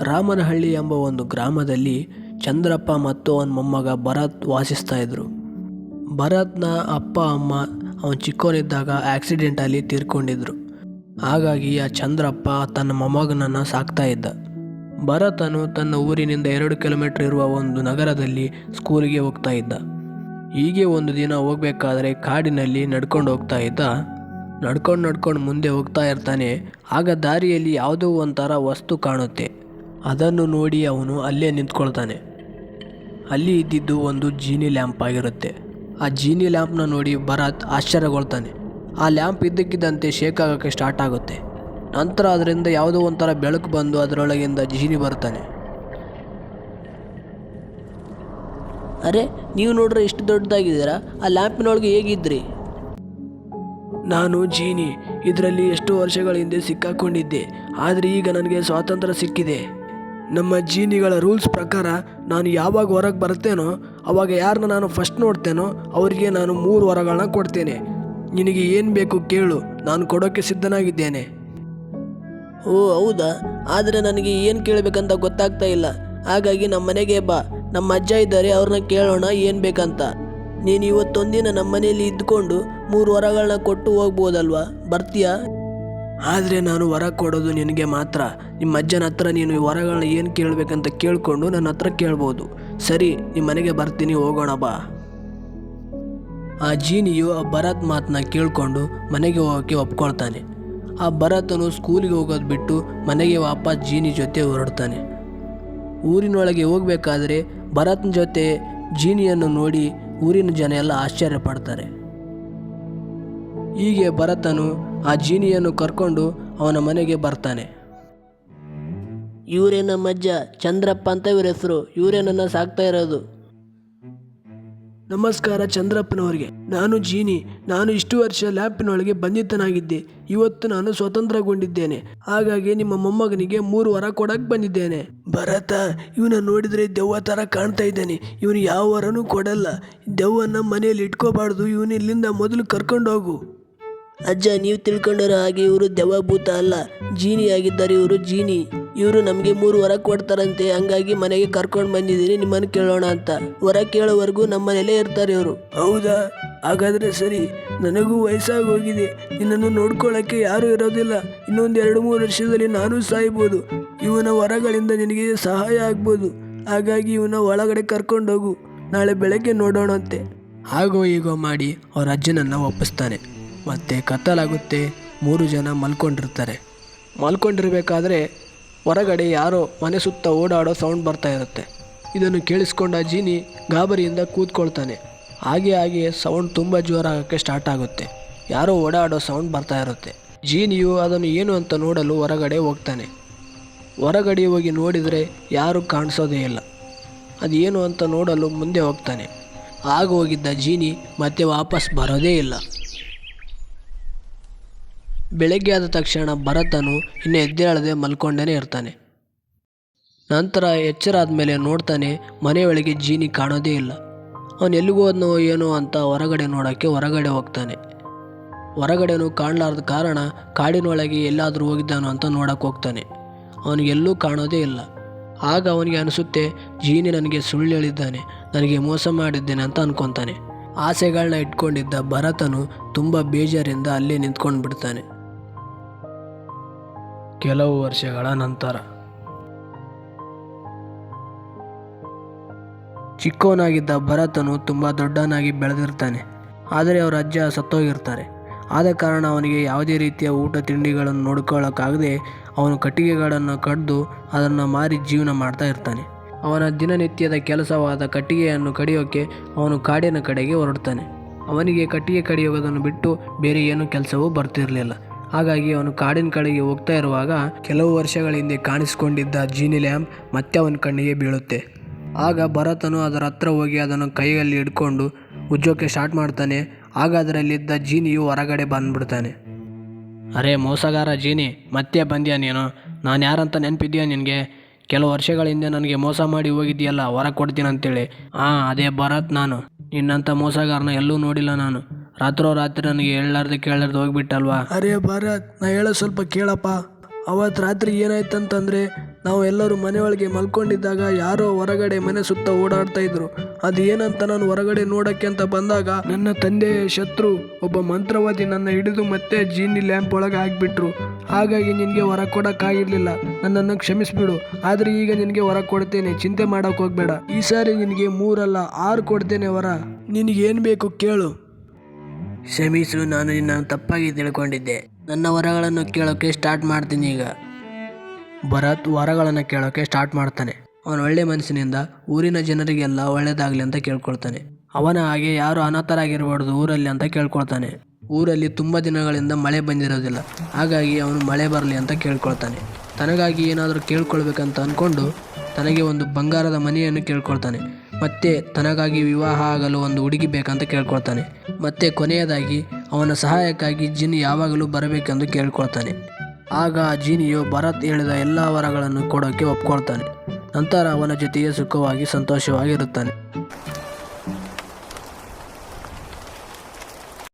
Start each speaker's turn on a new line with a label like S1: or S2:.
S1: ರಾಮನಹಳ್ಳಿ ಎಂಬ ಒಂದು ಗ್ರಾಮದಲ್ಲಿ ಚಂದ್ರಪ್ಪ ಮತ್ತು ಅವನ ಮೊಮ್ಮಗ ಭರತ್ ವಾಸಿಸ್ತಾ ಇದ್ರು. ಭರತ್ನ ಅಪ್ಪ ಅಮ್ಮ ಅವನು ಚಿಕ್ಕವನಿದ್ದಾಗ ಆಕ್ಸಿಡೆಂಟಲ್ಲಿ ತೀರ್ಕೊಂಡಿದ್ರು. ಹಾಗಾಗಿ ಆ ಚಂದ್ರಪ್ಪ ತನ್ನ ಮೊಮ್ಮಗನನ್ನು ಸಾಕ್ತಾ ಇದ್ದ. ಭರತನು ತನ್ನ ಊರಿನಿಂದ 2 ಕಿಲೋಮೀಟರ್ ಇರುವ ಒಂದು ನಗರದಲ್ಲಿ ಸ್ಕೂಲಿಗೆ ಹೋಗ್ತಾ ಇದ್ದ. ಹೀಗೆ ಒಂದು ದಿನ ಹೋಗ್ಬೇಕಾದ್ರೆ ಕಾಡಿನಲ್ಲಿ ನಡ್ಕೊಂಡು ಹೋಗ್ತಾ ಇದ್ದ. ನಡ್ಕೊಂಡು ಮುಂದೆ ಹೋಗ್ತಾ ಇರ್ತಾನೆ. ಆಗ ದಾರಿಯಲ್ಲಿ ಯಾವುದೋ ಒಂಥರ ವಸ್ತು ಕಾಣುತ್ತೆ. ಅದನ್ನು ನೋಡಿ ಅವನು ಅಲ್ಲೇ ನಿಂತ್ಕೊಳ್ತಾನೆ. ಅಲ್ಲಿ ಇದ್ದಿದ್ದು ಒಂದು ಜೀನಿ ಲ್ಯಾಂಪ್ ಆಗಿರುತ್ತೆ. ಆ ಜೀನಿ ಲ್ಯಾಂಪ್ನ ನೋಡಿ ಭರತ್ ಆಶ್ಚರ್ಯಗೊಳ್ತಾನೆ. ಆ ಲ್ಯಾಂಪ್ ಇದ್ದಕ್ಕಿದ್ದಂತೆ ಶೇಕ್ ಆಗೋಕ್ಕೆ ಸ್ಟಾರ್ಟ್ ಆಗುತ್ತೆ. ನಂತರ ಅದರಿಂದ ಯಾವುದೋ ಒಂಥರ ಬೆಳಕು ಬಂದು ಅದರೊಳಗಿಂದ ಜೀನಿ ಬರ್ತಾನೆ.
S2: ಅರೆ, ನೀವು ನೋಡ್ರೆ ಇಷ್ಟು ದೊಡ್ಡದಾಗಿದ್ದೀರಾ, ಆ ಲ್ಯಾಂಪಿನೊಳಗೆ ಹೇಗಿದ್ರಿ?
S1: ನಾನು ಜೀನಿ ಇದರಲ್ಲಿ ಎಷ್ಟೋ ವರ್ಷಗಳ ಹಿಂದೆ ಸಿಕ್ಕಾಕೊಂಡಿದ್ದೆ. ಆದರೆ ಈಗ ನನಗೆ ಸ್ವಾತಂತ್ರ್ಯ ಸಿಕ್ಕಿದೆ. ನಮ್ಮ ಜೀನಿಗಳ ರೂಲ್ಸ್ ಪ್ರಕಾರ ನಾನು ಯಾವಾಗ ಹೊರಗೆ ಬರ್ತೇನೋ ಅವಾಗ ಯಾರನ್ನ ನಾನು ಫಸ್ಟ್ ನೋಡ್ತೇನೋ ಅವರಿಗೆ ನಾನು 3 ವರಗಳನ್ನ ಕೊಡ್ತೇನೆ. ನಿನಗೆ ಏನು ಬೇಕು ಕೇಳು, ನಾನು ಕೊಡೋಕ್ಕೆ ಸಿದ್ಧನಾಗಿದ್ದೇನೆ.
S2: ಓ ಹೌದಾ? ಆದರೆ ನನಗೆ ಏನು ಕೇಳಬೇಕಂತ ಗೊತ್ತಾಗ್ತಾ ಇಲ್ಲ. ಹಾಗಾಗಿ ನಮ್ಮ ಮನೆಗೆ ಬಾ, ನಮ್ಮ ಅಜ್ಜ ಇದ್ದಾರೆ, ಅವ್ರನ್ನ ಕೇಳೋಣ ಏನು ಬೇಕಂತ. ನೀನು ಇವತ್ತೊಂದಿನ ನಮ್ಮ ಮನೇಲಿ ಇದ್ದುಕೊಂಡು 3 ವರಗಳನ್ನ ಕೊಟ್ಟು ಹೋಗ್ಬೋದಲ್ವಾ? ಬರ್ತೀಯಾ?
S1: ಆದರೆ ನಾನು ವರ ಕೊಡೋದು ನಿನಗೆ ಮಾತ್ರ. ನಿಮ್ಮ ಅಜ್ಜನ ಹತ್ರ ನೀನು ಈ ವರಗಳನ್ನ ಏನು ಕೇಳಬೇಕಂತ ಕೇಳಿಕೊಂಡು ನನ್ನ ಹತ್ರ ಕೇಳ್ಬೋದು. ಸರಿ, ನಿಮ್ಮ ಮನೆಗೆ ಬರ್ತೀನಿ, ಹೋಗೋಣ ಬಾ. ಆ ಜೀನಿಯು ಆ ಭರತ್ ಮಾತನ್ನ ಕೇಳಿಕೊಂಡು ಮನೆಗೆ ಹೋಗೋಕ್ಕೆ ಒಪ್ಕೊಳ್ತಾನೆ. ಆ ಭರತನು ಸ್ಕೂಲಿಗೆ ಹೋಗೋದು ಬಿಟ್ಟು ಮನೆಗೆ ವಾಪಸ್ ಜೀನಿ ಜೊತೆ ಹೊರಡ್ತಾನೆ. ಊರಿನೊಳಗೆ ಹೋಗಬೇಕಾದ್ರೆ ಭರತ್ನ ಜೊತೆ ಜೀನಿಯನ್ನು ನೋಡಿ ಊರಿನ ಜನ ಎಲ್ಲ ಆಶ್ಚರ್ಯ ಪಡ್ತಾರೆ. ಹೀಗೆ ಭರತನು ಆ ಜೀನಿಯನ್ನು ಕರ್ಕೊಂಡು ಅವನ ಮನೆಗೆ ಬರ್ತಾನೆ.
S2: ಇವರೇ ನಮ್ಮ ಅಜ್ಜ, ಚಂದ್ರಪ್ಪ ಅಂತ ಇವ್ರ ಹೆಸರು. ಇವರೇ ನನ್ನ ಸಾಕ್ತಾ ಇರೋದು.
S1: ನಮಸ್ಕಾರ ಚಂದ್ರಪ್ಪನವರಿಗೆ. ನಾನು ಜೀನಿ. ನಾನು ಇಷ್ಟು ವರ್ಷ ಲ್ಯಾಂಪಿನೊಳಗೆ ಬಂಧಿತನಾಗಿದ್ದೆ. ಇವತ್ತು ನಾನು ಸ್ವತಂತ್ರಗೊಂಡಿದ್ದೇನೆ. ಹಾಗಾಗಿ ನಿಮ್ಮ ಮೊಮ್ಮಗನಿಗೆ 3 ವರ ಕೊಡಕ್ಕೆ ಬಂದಿದ್ದೇನೆ. ಭರತ, ಇವನ ನೋಡಿದರೆ ದೆವ್ವ ಥರ ಕಾಣ್ತಾ ಇದ್ದಾನೆ. ಇವನು ಯಾವ ವರನೂ ಕೊಡಲ್ಲ. ದೆವ್ವನ್ನ ಮನೆಯಲ್ಲಿ ಇಟ್ಕೋಬಾರ್ದು. ಇವನು ಇಲ್ಲಿಂದ ಮೊದಲು ಕರ್ಕೊಂಡೋಗು.
S2: ಅಜ್ಜ, ನೀವು ತಿಳ್ಕೊಂಡಿರೋ ಹಾಗೆ ಇವರು ದೆವ್ವ ಭೂತ ಅಲ್ಲ, ಜೀನಿ ಆಗಿದ್ದಾರೆ. ಇವರು ಜೀನಿ. ಇವರು ನಮಗೆ 3 ವರ ಕೊಡ್ತಾರಂತೆ. ಹಂಗಾಗಿ ಮನೆಗೆ ಕರ್ಕೊಂಡು ಬಂದಿದ್ದೀನಿ, ನಿಮ್ಮನ್ನು ಕೇಳೋಣ ಅಂತ. ವರ ಕೇಳೋವರೆಗೂ ನಮ್ಮ ಮನೇಲೇ ಇರ್ತಾರೆ ಇವರು.
S1: ಹೌದಾ? ಹಾಗಾದರೆ ಸರಿ. ನನಗೂ ವಯಸ್ಸಾಗಿ ಹೋಗಿದೆ. ನಿನ್ನನ್ನು ನೋಡ್ಕೊಳ್ಳೋಕ್ಕೆ ಯಾರೂ ಇರೋದಿಲ್ಲ. ಇನ್ನೊಂದು 2-3 ವರ್ಷದಲ್ಲಿ ನಾನು ಸಾಯ್ಬೋದು. ಇವನ ವರಗಳಿಂದ ನಿನಗೆ ಸಹಾಯ ಆಗ್ಬೋದು. ಹಾಗಾಗಿ ಇವನ ಒಳಗಡೆ ಕರ್ಕೊಂಡೋಗು. ನಾಳೆ ಬೆಳಗ್ಗೆ ನೋಡೋಣಂತೆ. ಹಾಗೋ ಹೀಗೋ ಮಾಡಿ ಅವ್ರ ಅಜ್ಜನನ್ನು ಒಪ್ಪಿಸ್ತಾನೆ. ಮತ್ತೆ ಕತ್ತಲಾಗುತ್ತೆ. 3 ಜನ ಮಲ್ಕೊಂಡಿರ್ತಾರೆ. ಮಲ್ಕೊಂಡಿರ್ಬೇಕಾದ್ರೆ ಹೊರಗಡೆ ಯಾರೋ ಮನೆ ಸುತ್ತ ಓಡಾಡೋ ಸೌಂಡ್ ಬರ್ತಾ ಇರುತ್ತೆ. ಇದನ್ನು ಕೇಳಿಸ್ಕೊಂಡ ಜೀನಿ ಗಾಬರಿಯಿಂದ ಕೂತ್ಕೊಳ್ತಾನೆ. ಹಾಗೆ ಸೌಂಡ್ ತುಂಬ ಜೋರಾಗಕ್ಕೆ ಸ್ಟಾರ್ಟ್ ಆಗುತ್ತೆ. ಯಾರೋ ಓಡಾಡೋ ಸೌಂಡ್ ಬರ್ತಾ ಇರುತ್ತೆ. ಜೀನಿಯು ಅದನ್ನು ಏನು ಅಂತ ನೋಡಲು ಹೊರಗಡೆ ಹೋಗ್ತಾನೆ. ಹೊರಗಡೆ ಹೋಗಿ ನೋಡಿದರೆ ಯಾರೂ ಕಾಣಿಸೋದೇ ಇಲ್ಲ. ಅದೇನು ಅಂತ ನೋಡಲು ಮುಂದೆ ಹೋಗ್ತಾನೆ. ಆಗ ಹೋಗಿದ್ದ ಜೀನಿ ಮತ್ತೆ ವಾಪಸ್ ಬರೋದೇ ಇಲ್ಲ. ಬೆಳಗ್ಗೆ ಆದ ತಕ್ಷಣ ಭರತನು ಇನ್ನು ಎದ್ದೇಳದೆ ಮಲ್ಕೊಂಡೇ ಇರ್ತಾನೆ. ನಂತರ ಎಚ್ಚರ ಆದಮೇಲೆ ನೋಡ್ತಾನೆ, ಮನೆಯೊಳಗೆ ಜೀನಿ ಕಾಣೋದೇ ಇಲ್ಲ. ಅವನು ಎಲ್ಲಿಗೆ ಹೋದ್ನೋ ಏನೋ ಅಂತ ಹೊರಗಡೆ ನೋಡೋಕ್ಕೆ ಹೊರಗಡೆ ಹೋಗ್ತಾನೆ. ಹೊರಗಡೆನೂ ಕಾಣಲಾರ್ದ ಕಾರಣ ಕಾಡಿನೊಳಗೆ ಎಲ್ಲಾದರೂ ಹೋಗಿದ್ದಾನೋ ಅಂತ ನೋಡಕ್ಕೆ ಹೋಗ್ತಾನೆ. ಅವನಿಗೆಲ್ಲೂ ಕಾಣೋದೇ ಇಲ್ಲ. ಆಗ ಅವನಿಗೆ ಅನಿಸುತ್ತೆ, ಜೀನಿ ನನಗೆ ಸುಳ್ಳು ಹೇಳಿದ್ದಾನೆ, ನನಗೆ ಮೋಸ ಮಾಡಿದ್ದೇನೆ ಅಂತ ಅನ್ಕೊತಾನೆ. ಆಸೆಗಳನ್ನ ಇಟ್ಕೊಂಡಿದ್ದ ಭರತನು ತುಂಬ ಬೇಜಾರಿಂದ ಅಲ್ಲೇ ನಿಂತ್ಕೊಂಡು ಬಿಡ್ತಾನೆ. ಕೆಲವು ವರ್ಷಗಳ ನಂತರ ಚಿಕ್ಕವನಾಗಿದ್ದ ಭರತನು ತುಂಬ ದೊಡ್ಡವನಾಗಿ ಬೆಳೆದಿರ್ತಾನೆ. ಆದರೆ ಅವರ ಅಜ್ಜ ಸತ್ತೋಗಿರ್ತಾರೆ. ಆದ ಕಾರಣ ಅವನಿಗೆ ಯಾವುದೇ ರೀತಿಯ ಊಟ ತಿಂಡಿಗಳನ್ನು ನೋಡ್ಕೊಳ್ಳೋಕ್ಕಾಗದೆ ಅವನು ಕಟ್ಟಿಗೆಗಳನ್ನು ಕಡ್ದು ಅದನ್ನು ಮಾರಿ ಜೀವನ ಮಾಡ್ತಾ ಇರ್ತಾನೆ. ಅವನ ದಿನನಿತ್ಯದ ಕೆಲಸವಾದ ಕಟ್ಟಿಗೆಯನ್ನು ಕಡಿಯೋಕ್ಕೆ ಅವನು ಕಾಡಿನ ಕಡೆಗೆ ಹೊರಡ್ತಾನೆ. ಅವನಿಗೆ ಕಟ್ಟಿಗೆ ಕಡಿಯೋದನ್ನು ಬಿಟ್ಟು ಬೇರೆ ಏನೂ ಕೆಲಸವೂ ಬರ್ತಿರಲಿಲ್ಲ. ಹಾಗಾಗಿ ಅವನು ಕಾಡಿನ ಕಡೆಗೆ ಹೋಗ್ತಾ ಇರುವಾಗ ಕೆಲವು ವರ್ಷಗಳ ಹಿಂದೆ ಕಾಣಿಸ್ಕೊಂಡಿದ್ದ ಜೀನಿ ಲ್ಯಾಂಪ್ ಮತ್ತೆ ಅವನ ಕಣ್ಣಿಗೆ ಬೀಳುತ್ತೆ. ಆಗ ಭರತನು ಅದರ ಹತ್ರ ಹೋಗಿ ಅದನ್ನು ಕೈಯಲ್ಲಿ ಹಿಡ್ಕೊಂಡು ಉಜ್ಜೋಕ್ಕೆ ಸ್ಟಾರ್ಟ್ ಮಾಡ್ತಾನೆ. ಆಗ ಅದರಲ್ಲಿದ್ದ ಜೀನಿಯು ಹೊರಗಡೆ ಬಂದ್ಬಿಡ್ತಾನೆ. ಅರೆ ಮೋಸಗಾರ ಜೀನಿ, ಮತ್ತೆ ಬಂದ್ಯಾ ನೀನು? ನಾನು ಯಾರಂತ ನೆನಪಿದ್ಯಾ ನಿನಗೆ? ಕೆಲವು ವರ್ಷಗಳ ಹಿಂದೆ ನನಗೆ ಮೋಸ ಮಾಡಿ ಹೋಗಿದ್ದೀಯಲ್ಲ, ಹೊರ ಕೊಡ್ತೀನಿ ಅಂತೇಳಿ. ಅದೇ ಭರತ್ ನಾನು. ನಿನ್ನಂಥ ಮೋಸಗಾರನ ಎಲ್ಲೂ ನೋಡಿಲ್ಲ ನಾನು. ರಾತ್ರಿ ನನಗೆ ಹೇಳಲಾರ್ದೆ ಕೇಳಲಾರ್ದೆ ಹೋಗ್ಬಿಟ್ಟಲ್ವಾ? ಅರೆ ಭರತ್, ನಾ ಹೇಳೋ ಸ್ವಲ್ಪ ಕೇಳಪ್ಪ. ಅವತ್ತು ರಾತ್ರಿ ಏನಾಯ್ತಂತಂದರೆ ನಾವು ಎಲ್ಲರೂ ಮನೆಯೊಳಗೆ ಮಲ್ಕೊಂಡಿದ್ದಾಗ ಯಾರೋ ಹೊರಗಡೆ ಮನೆ ಸುತ್ತ ಓಡಾಡ್ತಾ ಇದ್ರು. ಅದು ಏನಂತ ನಾನು ಹೊರಗಡೆ ನೋಡಕ್ಕೆ ಅಂತ ಬಂದಾಗ ನನ್ನ ತಂದೆಯ ಶತ್ರು ಒಬ್ಬ ಮಂತ್ರವಾದಿ ನನ್ನ ಹಿಡಿದು ಮತ್ತೆ ಜೀನಿ ಲ್ಯಾಂಪ್ ಒಳಗೆ ಹಾಕಿಬಿಟ್ರು. ಹಾಗಾಗಿ ನಿನಗೆ ಹೊರ ಕೊಡೋಕ್ಕಾಗಿರ್ಲಿಲ್ಲ. ನನ್ನನ್ನು ಕ್ಷಮಿಸ್ಬಿಡು. ಆದರೆ ಈಗ ನಿನಗೆ ಹೊರ ಕೊಡ್ತೇನೆ, ಚಿಂತೆ ಮಾಡೋಕೆ ಹೋಗ್ಬೇಡ. ಈ ಸಾರಿ ನಿನಗೆ 3 ಅಲ್ಲ 6 ಕೊಡ್ತೇನೆ ಹೊರ. ನಿನಗೇನು ಬೇಕು ಕೇಳು.
S2: ಕ್ಷಮಿಸು, ನಾನು ನಿನ್ನನ್ನು ತಪ್ಪಾಗಿ ತಿಳ್ಕೊಂಡಿದ್ದೆ. ನನ್ನ ವರಗಳನ್ನು ಕೇಳೋಕ್ಕೆ ಸ್ಟಾರ್ಟ್ ಮಾಡ್ತೀನಿ ಈಗ.
S1: ಭರತ್ ವರಗಳನ್ನು ಕೇಳೋಕೆ ಸ್ಟಾರ್ಟ್ ಮಾಡ್ತಾನೆ. ಅವನ ಒಳ್ಳೆ ಮನಸ್ಸಿನಿಂದ ಊರಿನ ಜನರಿಗೆಲ್ಲ ಒಳ್ಳೇದಾಗಲಿ ಅಂತ ಕೇಳ್ಕೊಳ್ತಾನೆ. ಅವನ ಹಾಗೆ ಯಾರು ಅನಾಥರಾಗಿರಬಾರ್ದು ಊರಲ್ಲಿ ಅಂತ ಕೇಳ್ಕೊಳ್ತಾನೆ. ಊರಲ್ಲಿ ತುಂಬ ದಿನಗಳಿಂದ ಮಳೆ ಬಂದಿರೋದಿಲ್ಲ, ಹಾಗಾಗಿ ಅವನು ಮಳೆ ಬರಲಿ ಅಂತ ಕೇಳ್ಕೊಳ್ತಾನೆ. ತನಗಾಗಿ ಏನಾದರೂ ಕೇಳ್ಕೊಳ್ಬೇಕಂತ ಅಂದ್ಕೊಂಡು ತನಗೆ ಒಂದು ಬಂಗಾರದ ಮನೆಯನ್ನು ಕೇಳ್ಕೊಳ್ತಾನೆ. ಮತ್ತೆ ತನಗಾಗಿ ವಿವಾಹ ಆಗಲು ಒಂದು ಹುಡುಗಿ ಬೇಕಂತ ಕೇಳ್ಕೊಳ್ತಾನೆ. ಮತ್ತೆ ಕೊನೆಯದಾಗಿ ಅವನ ಸಹಾಯಕ್ಕಾಗಿ ಜಿನ್ ಯಾವಾಗಲೂ ಬರಬೇಕೆಂದು ಕೇಳ್ಕೊಳ್ತಾನೆ. ಆಗ ಆ ಜೀನಿಯು ಭರತ್ ಹೇಳಿದ ಎಲ್ಲ ವರಗಳನ್ನು ಕೊಡೋಕ್ಕೆ ಒಪ್ಕೊಳ್ತಾನೆ. ನಂತರ ಅವನ ಜೊತೆಗೆ ಸುಖವಾಗಿ ಸಂತೋಷವಾಗಿರುತ್ತಾನೆ.